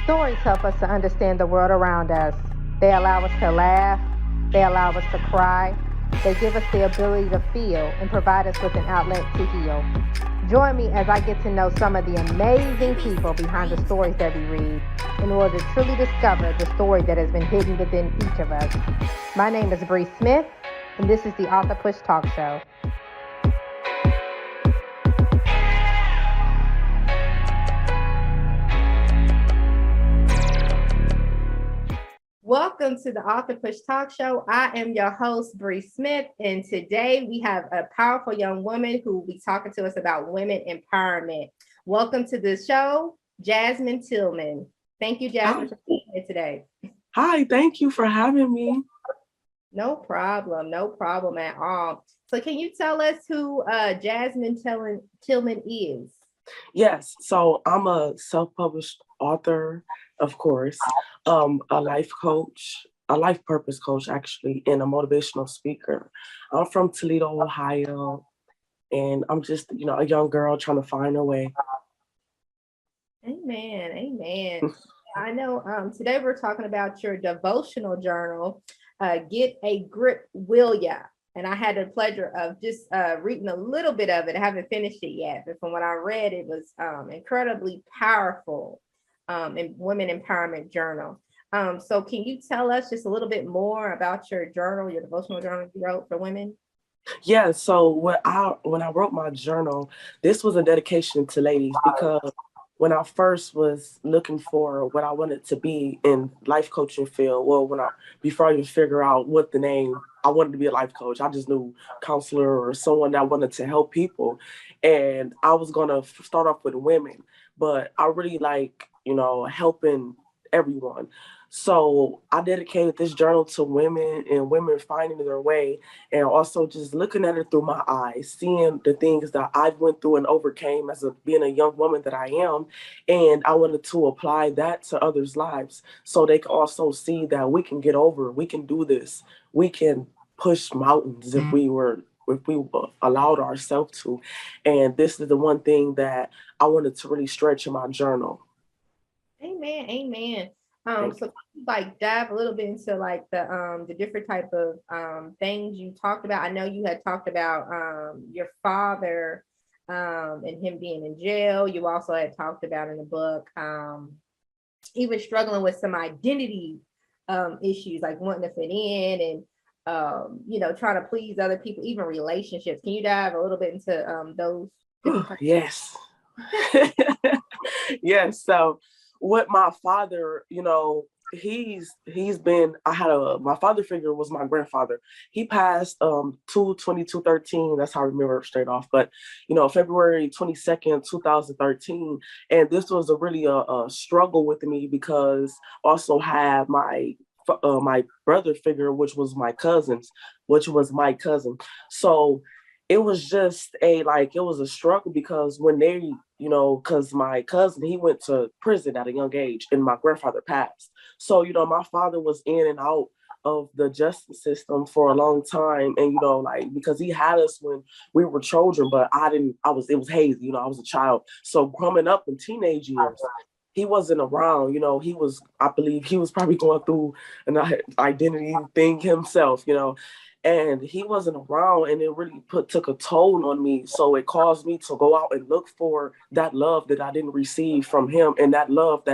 Stories help us to understand the world around us. They allow us to laugh, they allow us to cry, they give us the ability to feel and provide us with an outlet to heal. Join me as I get to know some of the amazing people behind the stories that we read in order to truly discover the story that has been hidden within each of us. My name is Bree Smith, and this is the AuthorPush Talkshow. Welcome to the AuthorPush Talkshow. I am your host, Bree Smith, and today we have a powerful young woman who will be talking to us about women empowerment. Welcome to the show, Jasmine Tilman. Thank you, Jasmine, for being here today. Hi, thank you for having me. No problem at all. So can you tell us who Jasmine Tilman is? Yes, so I'm a self-published author, of course, a life coach, a life purpose coach, actually, and a motivational speaker. I'm from Toledo, Ohio, and I'm just, a young girl trying to find her way. Amen. I know today we're talking about your devotional journal, Get a Grip, Will Ya? And I had the pleasure of just reading a little bit of it. I haven't finished it yet, but from what I read, it was incredibly powerful in Women Empowerment Journal. So can you tell us just a little bit more about your journal, your devotional journal you wrote for women? Yeah, so when I wrote my journal, this was a dedication to ladies because when I first was looking for what I wanted to be in life coaching field, before I even figure out what the name, I wanted to be a life coach. I just knew counselor or someone that wanted to help people. And I was going to start off with women, but I really like, helping everyone. So I dedicated this journal to women and women finding their way, and also just looking at it through my eyes, seeing the things that I went through and overcame as being a young woman that I am. And I wanted to apply that to others' lives so they can also see that we can get over, we can do this, we can push mountains if we allowed ourselves to. And this is the one thing that I wanted to really stretch in my journal. Amen. So like dive a little bit into like the different type of things you talked about. I know you had talked about your father and him being in jail. You also had talked about in the book even struggling with some identity issues, like wanting to fit in and trying to please other people, even relationships. Can you dive a little bit into those? Yes. Yes. So with my father, he's been, my father figure was my grandfather. He passed 2/22/13. That's how I remember it straight off. But February 22nd, 2013. And this was a struggle with me because also had my brother figure, which was my cousin. So it was just it was a struggle because when they, because my cousin, he went to prison at a young age and my grandfather passed. So, my father was in and out of the justice system for a long time. And, because he had us when we were children, but it was hazy, I was a child. So growing up in teenage years, he wasn't around, I believe he was probably going through an identity thing himself, and he wasn't around, and it really took a toll on me. So it caused me to go out and look for that love that I didn't receive from him, and that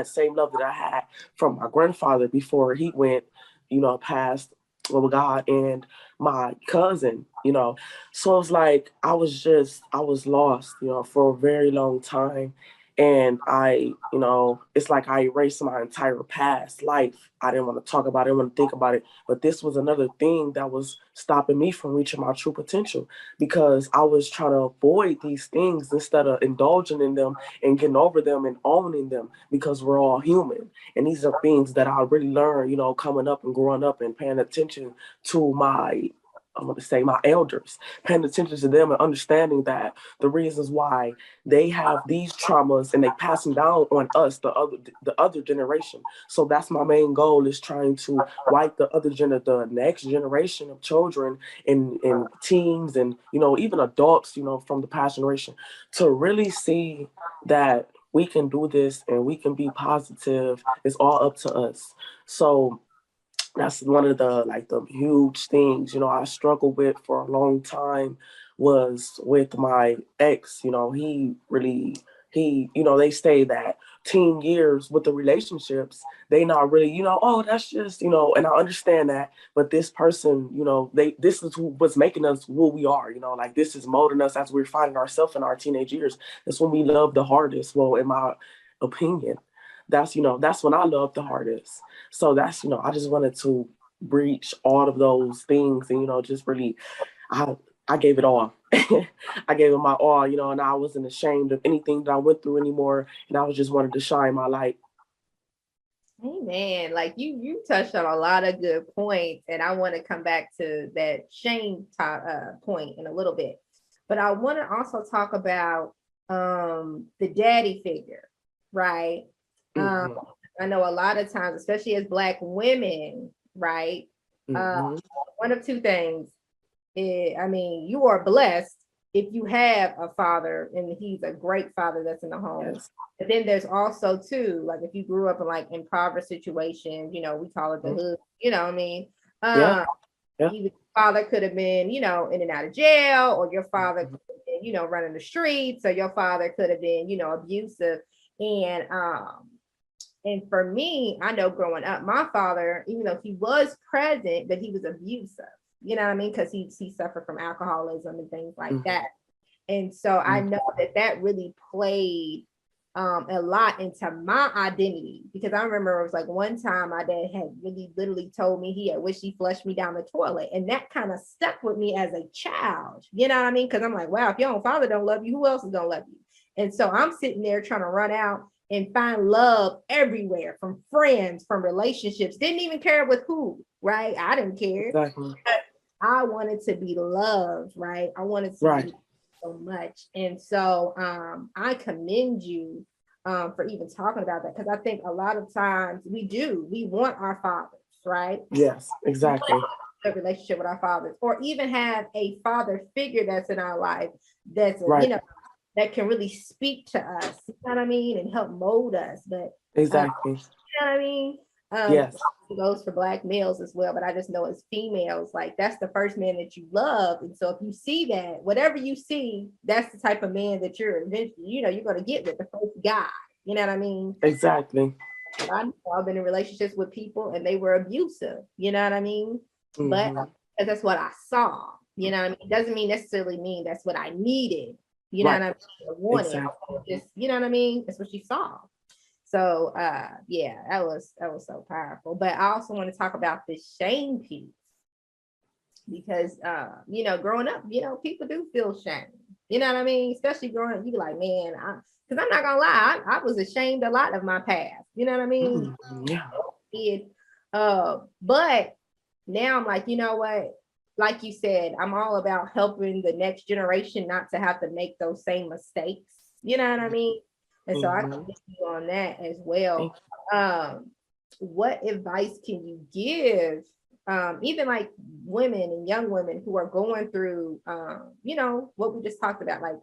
same love that I had from my grandfather before he went, past with God, and my cousin, So it's like I was lost, for a very long time. And it's like I erased my entire past life. I didn't want to talk about it, I didn't want to think about it. But this was another thing that was stopping me from reaching my true potential because I was trying to avoid these things instead of indulging in them and getting over them and owning them, because we're all human. And these are things that I really learned, coming up and growing up and paying attention to I'm going to say my elders, paying attention to them and understanding that the reasons why they have these traumas and they pass them down on us, the other generation. So that's my main goal, is trying to wipe the next generation of children and teens and, even adults, from the past generation, to really see that we can do this and we can be positive. It's all up to us. So that's one of the like the huge things, I struggled with for a long time was with my ex. He really, they say that teen years with the relationships, they not really, oh, that's just, and I understand that, but this person, this is what's making us who we are, like this is molding us as we're finding ourselves in our teenage years. That's when we love the hardest. Well, in my opinion, that's when I love the hardest. So that's, I just wanted to breach all of those things and, just really, I, I gave it all. I gave it my all, and I wasn't ashamed of anything that I went through anymore. And I was just wanted to shine my light. Amen. Like you touched on a lot of good points, and I want to come back to that shame point in a little bit. But I want to also talk about the daddy figure, right? Mm-hmm. I know a lot of times, especially as Black women, right? Mm-hmm. One of two things. I mean, you are blessed if you have a father and he's a great father that's in the home. Yes. But then there's also too, like if you grew up in like impoverished situations, we call it the Mm-hmm. hood, you know what I mean? Yeah. Yeah. Either your father could have been, in and out of jail, or your father Mm-hmm. could have been, running the streets, or your father could have been, abusive. And and for me, I know growing up, my father, even though he was present, but he was abusive. You know what I mean? Because he suffered from alcoholism and things like Mm-hmm. that. And so I know that really played a lot into my identity, because I remember it was like one time my dad had really literally told me he had wished he flushed me down the toilet. And that kind of stuck with me as a child. You know what I mean? Because I'm like, wow, if your own father don't love you, who else is going to love you? And so I'm sitting there trying to run out and find love everywhere, from friends, from relationships, didn't even care with who, right? I didn't care. Exactly. I wanted to be loved, right? I wanted to Right. be so much. And so I commend you for even talking about that, because I think a lot of times we want our fathers, right? Yes. Exactly. A relationship with our fathers, or even have a father figure that's in our life that's, Right. that can really speak to us, you know what I mean, and help mold us. But Exactly. you know what I mean? Yes. It goes for Black males as well, but I just know as females, like that's the first man that you love. And so if you see that, whatever you see, that's the type of man that you're eventually, you're going to get with the first guy. You know what I mean? Exactly. I've been in relationships with people and they were abusive. You know what I mean? But Mm-hmm. that's what I saw. You know what I mean? It doesn't necessarily mean that's what I needed. You know what Right. I mean? I wanted. Exactly. Just, you know what I mean? That's what you saw. So yeah, that was so powerful. But I also want to talk about the shame piece, because growing up, people do feel shame. You know what I mean? Especially growing up, you be like, man, because I'm not gonna lie, I was ashamed a lot of my past. You know what I mean? Mm-hmm. Yeah. It, but now I'm like, you know what? Like you said, I'm all about helping the next generation not to have to make those same mistakes. You know what I mean? And so I Mm-hmm. commend you on that as Thank well. Um, what advice can you give, even like women and young women who are going through, what we just talked about, like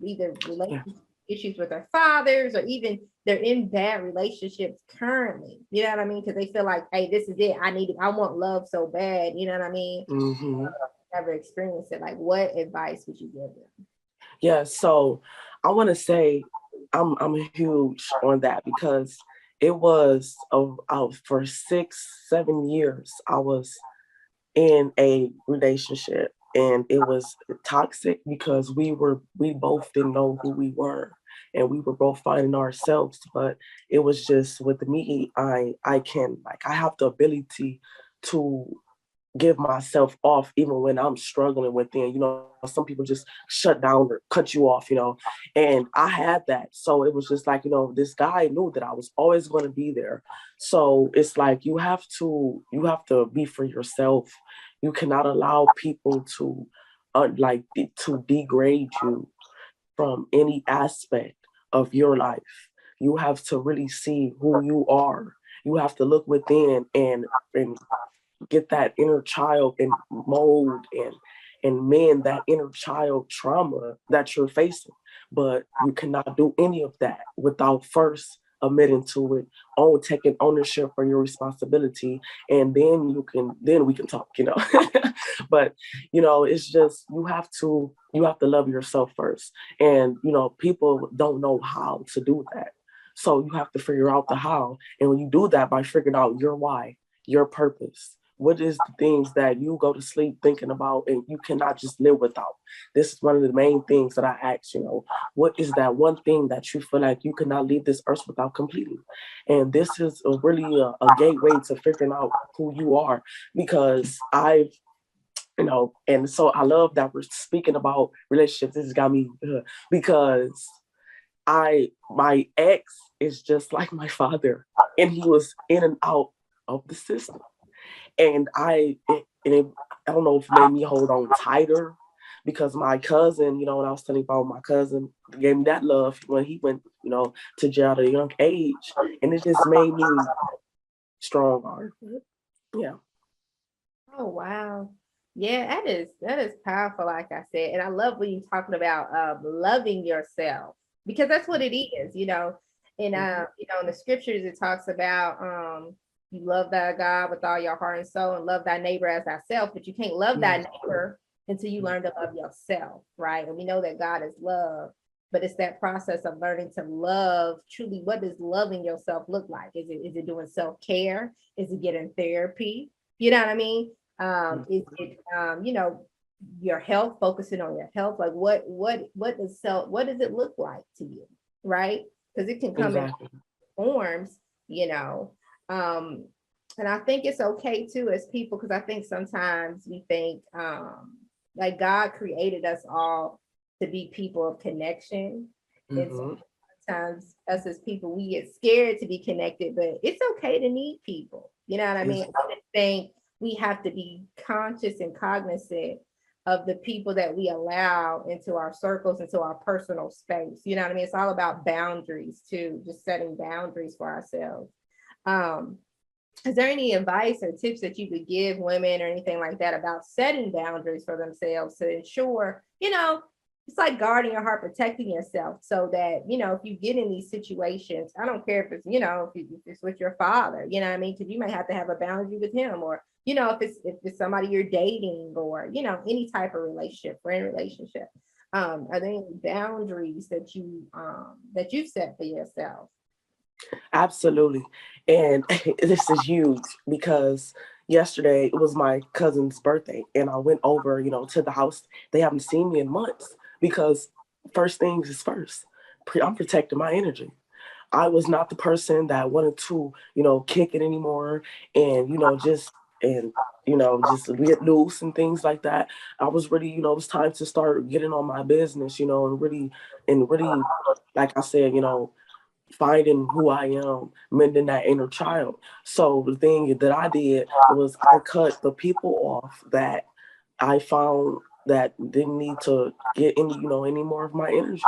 either you. Yeah. relationship issues with their fathers, or even they're in bad relationships currently. You know what I mean? Because they feel like, hey, this is it. I want love so bad. You know what I mean? Mm-hmm. Never experienced it. Like, what advice would you give them? Yeah. So I want to say I'm huge on that because it was for 6, 7 years I was in a relationship and it was toxic because we both didn't know who we were and we were both finding ourselves. But it was just with me, I can, like, I have the ability to give myself off even when I'm struggling within. Some people just shut down or cut you off, and I had that. So it was just like, this guy knew that I was always going to be there. So it's like you have to be for yourself. You cannot allow people to to degrade you from any aspect of your life. You have to really see who you are. You have to look within and get that inner child and mold and mend that inner child trauma that you're facing. but you cannot do any of that without first admitting to it, taking ownership for your responsibility, and then we can talk, But it's just you have to love yourself first, and people don't know how to do that. So you have to figure out the how, and when you do that by figuring out your why, your purpose. What is the things that you go to sleep thinking about and you cannot just live without? This is one of the main things that I ask, what is that one thing that you feel like you cannot leave this earth without completing? And this is really a gateway to figuring out who you are, because and so I love that we're speaking about relationships. This has got me because my ex is just like my father, and he was in and out of the system. And I don't know if it made me hold on tighter, because my cousin, when I was telling you about my cousin, gave me that love when he went, to jail at a young age, and it just made me stronger. Yeah. Oh wow. Yeah, that is powerful, like I said. And I love when you talking about loving yourself, because that's what it is, And in the scriptures it talks about you love thy God with all your heart and soul and love thy neighbor as thyself, but you can't love thy neighbor until you learn to love yourself, right? And we know that God is love, but it's that process of learning to love truly. What does loving yourself look like? Is it doing self-care? Is it getting therapy? You know what I mean? Is it your health, focusing on your health? Like what does it look like to you, right? Because it can come Exactly. in forms, you know. Um, and I think it's okay too as people, because I think sometimes we think like God created us all to be people of connection. And so Mm-hmm. sometimes us as people, we get scared to be connected, but it's okay to need people. You know what I mean? I just think we have to be conscious and cognizant of the people that we allow into our circles, into our personal space. You know what I mean? It's all about boundaries too, just setting boundaries for ourselves. Um, is there any advice or tips that you could give women or anything like that about setting boundaries for themselves to ensure, it's like guarding your heart, protecting yourself, so that, if you get in these situations, I don't care if it's, if it's with your father, you know what I mean? Because you might have to have a boundary with him, or, if it's somebody you're dating, or, any type of relationship, friend relationship. Are there any boundaries that you've set for yourself? Absolutely. And this is huge because yesterday it was my cousin's birthday, and I went over, to the house. They haven't seen me in months because first things is first. I'm protecting my energy. I was not the person that wanted to, kick it anymore, and, and, just get loose and things like that. I was ready, it was time to start getting on my business, and really, like I said, finding who I am, mending that inner child. So the thing that I did was I cut the people off that I found that didn't need to get any more of my energy.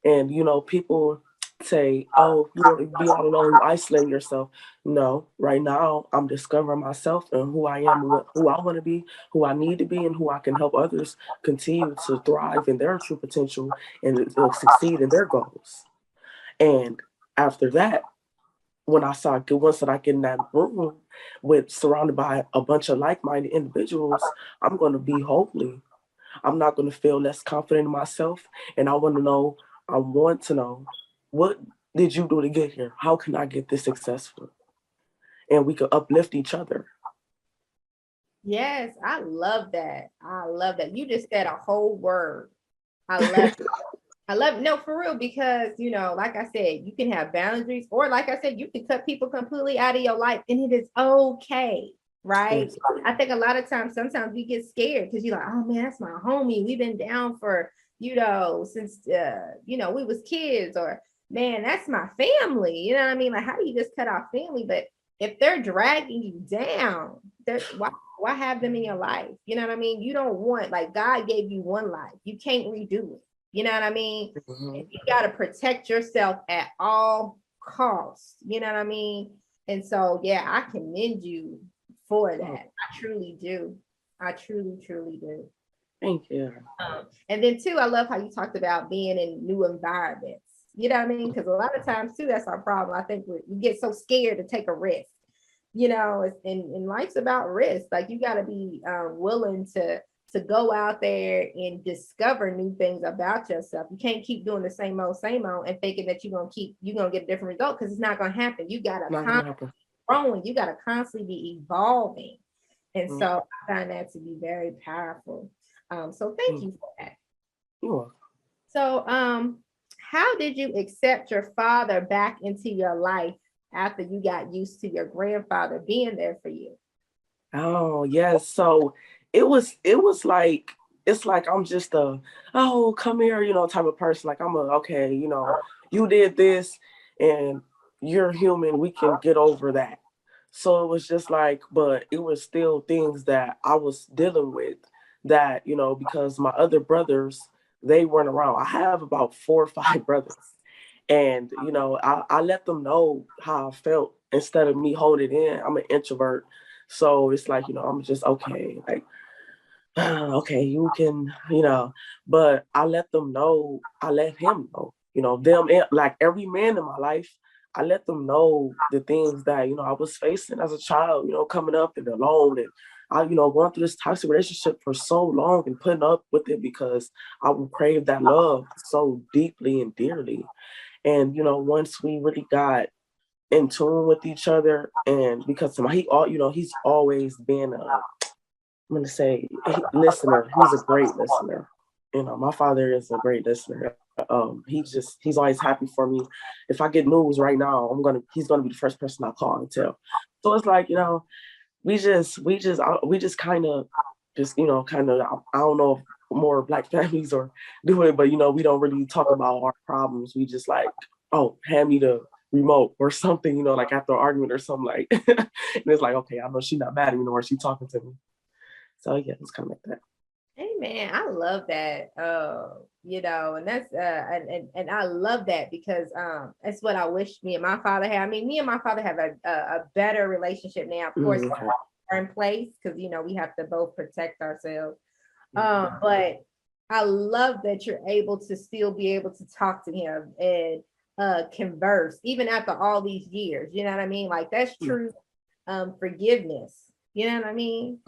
And people say, "Oh, you want to be all alone, you isolate yourself." No, right now I'm discovering myself and who I am, and who I want to be, who I need to be, and who I can help others continue to thrive in their true potential and succeed in their goals. And after that, once that I get in that room with surrounded by a bunch of like-minded individuals, I'm going to be holy. I'm not going to feel less confident in myself. And I want to know, what did you do to get here? How can I get this successful? And we could uplift each other. Yes, I love that. I love that. You just said a whole word. I love I love no, for real, because like I said, you can have boundaries, or like I said, you can cut people completely out of your life, and it is okay, right? Yes. I think a lot of times, sometimes we get scared because you're like, oh man, that's my homie. We've been down for since we was kids, or man, that's my family. You know what I mean? Like, how do you just cut off family? But if they're dragging you down, why have them in your life? You know what I mean? You don't want, like, God gave you one life. You can't redo it. You know what I mean? Mm-hmm. You got to protect yourself at all costs. You know what I mean? And so, yeah, I commend you for that. I truly do. I truly, truly do. Thank you. And then too, I love how you talked about being in new environments. You know what I mean? Because a lot of times too, that's our problem. I think we get so scared to take a risk. And life's about risk. Like you got to be willing to go out there and discover new things about yourself. You can't keep doing the same old, and thinking that you're gonna get a different result, because it's not gonna happen. You gotta constantly growing. You gotta constantly be evolving. And so I find that to be very powerful. So thank you for that. You're welcome. So how did you accept your father back into your life after you got used to your grandfather being there for you? Oh, yes. So it was like, it's like I'm just a, oh, come here, type of person. Like okay, you did this and you're human. We can get over that. So it was just like, but it was still things that I was dealing with that, because my other brothers, they weren't around. I have about 4 or 5 brothers. And, I let them know how I felt instead of me holding it in. I'm an introvert. So it's like, I'm just okay. Like, okay, you can, but I let them know, I let him know, them, like every man in my life, I let them know the things that, I was facing as a child, coming up and alone, and I, going through this toxic relationship for so long and putting up with it because I would crave that love so deeply and dearly. And, once we really got in tune with each other, and because he's always been I'm going to say listener. He's a great listener. My father is a great listener. He's always happy for me. If I get news right now, he's gonna be the first person I call and tell. So it's like, we just kind of I don't know if more Black families or do it, but we don't really talk about our problems. We just like, oh, hand me the remote or something, like after an argument or something, like and it's like, okay, I know she's not mad at me or she's talking to me. So yeah, it's kind of like that. Hey man, I love that. And that's and I love that because that's what I wish me and my father had. I mean, me and my father have a better relationship now. Of course, we're in place because we have to both protect ourselves. But I love that you're able to still be able to talk to him and converse even after all these years. You know what I mean? Like that's true forgiveness. You know what I mean?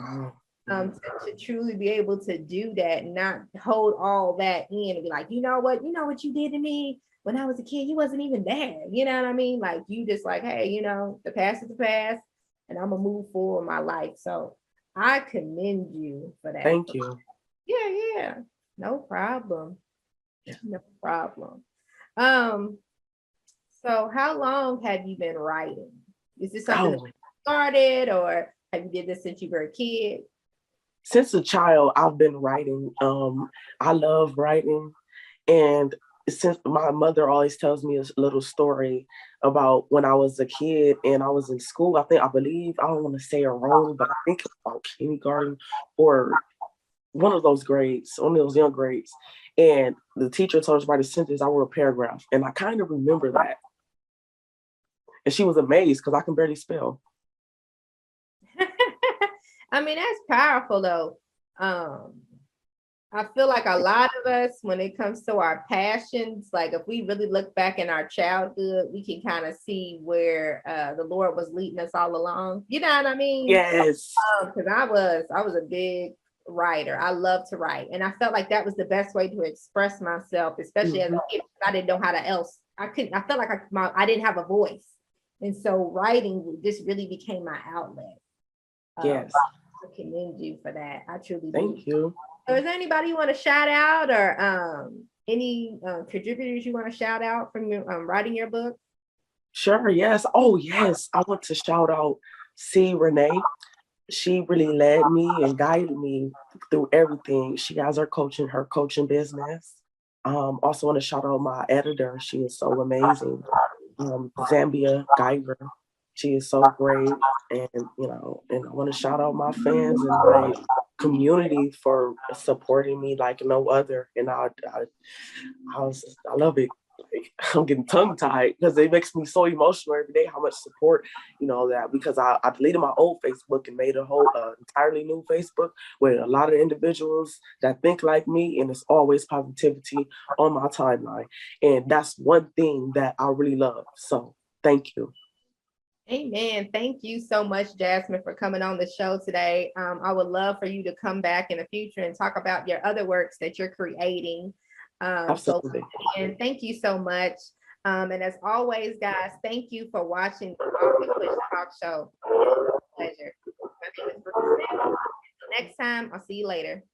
To truly be able to do that and not hold all that in and be like, you know what you did to me when I was a kid, you wasn't even there. You know what I mean? Like you just like, hey, the past is the past and I'm gonna move forward my life. So I commend you for that. Thank you. Yeah. No problem. Yeah. No problem. So how long have you been writing? Is this something that you started or have you did this since you were a kid? Since a child, I've been writing. I love writing. And since my mother always tells me a little story about when I was a kid and I was in school, I don't want to say it wrong, but I think about kindergarten or one of those grades, one of those young grades. And the teacher told us to write a sentence, I wrote a paragraph. And I kind of remember that. And she was amazed because I can barely spell. I mean, that's powerful though. I feel like a lot of us, when it comes to our passions, like if we really look back in our childhood, we can kind of see where the Lord was leading us all along. You know what I mean? Yes. Because I was a big writer. I love to write, and I felt like that was the best way to express myself, especially as a kid. I didn't know how to else. I couldn't. I felt like I didn't have a voice, and so writing just really became my outlet. Yes. I commend you for that. I truly do. Thank you. So is there anybody you want to shout out or any contributors you want to shout out from writing your book? Sure, yes. Oh, yes. I want to shout out C. Renee. She really led me and guided me through everything. She has her coaching business. Also want to shout out my editor. She is so amazing. Zambia Geiger. She is so great. And, and I want to shout out my fans and my community for supporting me like no other. And I love it. I'm getting tongue tied because it makes me so emotional every day how much support, that because I deleted my old Facebook and made a whole entirely new Facebook with a lot of individuals that think like me, and it's always positivity on my timeline. And that's one thing that I really love. So thank you. Amen. Thank you so much, Jasmine, for coming on the show today. I would love for you to come back in the future and talk about your other works that you're creating. Absolutely. And thank you so much. And as always, guys, thank you for watching the AuthorPush Talk Show. It's a pleasure. My name is Bruce. Until next time, I'll see you later.